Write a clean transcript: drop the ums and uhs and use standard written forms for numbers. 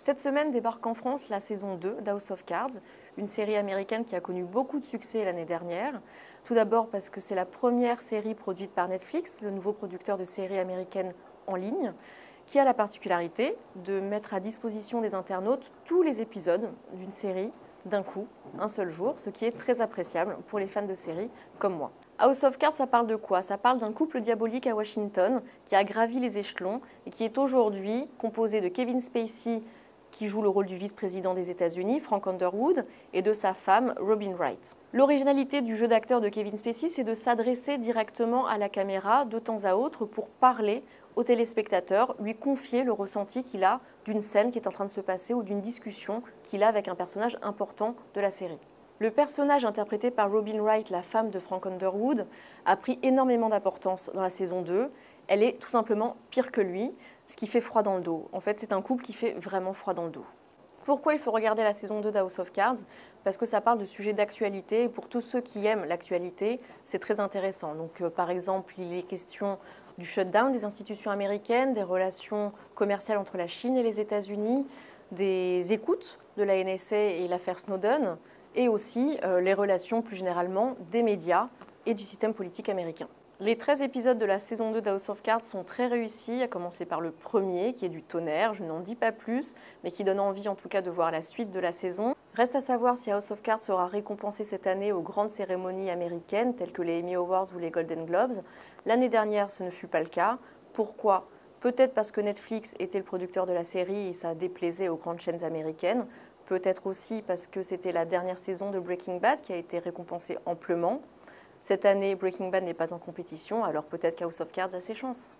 Cette semaine débarque en France la saison 2 d'House of Cards, une série américaine qui a connu beaucoup de succès l'année dernière. Tout d'abord parce que c'est la première série produite par Netflix, le nouveau producteur de séries américaines en ligne, qui a la particularité de mettre à disposition des internautes tous les épisodes d'une série d'un coup, un seul jour, ce qui est très appréciable pour les fans de séries comme moi. House of Cards, ça parle de quoi? Ça parle d'un couple diabolique à Washington qui a gravi les échelons et qui est aujourd'hui composé de Kevin Spacey, qui joue le rôle du vice-président des États-Unis, Frank Underwood, et de sa femme, Robin Wright. L'originalité du jeu d'acteur de Kevin Spacey, c'est de s'adresser directement à la caméra de temps à autre pour parler au téléspectateur, lui confier le ressenti qu'il a d'une scène qui est en train de se passer ou d'une discussion qu'il a avec un personnage important de la série. Le personnage interprété par Robin Wright, la femme de Frank Underwood, a pris énormément d'importance dans la saison 2. Elle est tout simplement pire que lui, ce qui fait froid dans le dos. En fait, c'est un couple qui fait vraiment froid dans le dos. Pourquoi il faut regarder la saison 2 d'House of Cards? Parce que ça parle de sujets d'actualité et pour tous ceux qui aiment l'actualité, c'est très intéressant. Donc, par exemple, il est question du shutdown des institutions américaines, des relations commerciales entre la Chine et les États-Unis, des écoutes de la NSA et l'affaire Snowden, et aussi les relations plus généralement des médias et du système politique américain. Les 13 épisodes de la saison 2 d'House of Cards sont très réussis, à commencer par le premier, qui est du tonnerre, je n'en dis pas plus, mais qui donne envie en tout cas de voir la suite de la saison. Reste à savoir si House of Cards sera récompensé cette année aux grandes cérémonies américaines, telles que les Emmy Awards ou les Golden Globes. L'année dernière, ce ne fut pas le cas. Pourquoi ? Peut-être parce que Netflix était le producteur de la série et ça déplaisait aux grandes chaînes américaines. Peut-être aussi parce que c'était la dernière saison de Breaking Bad qui a été récompensée amplement. Cette année, Breaking Bad n'est pas en compétition, alors peut-être qu'House of Cards a ses chances.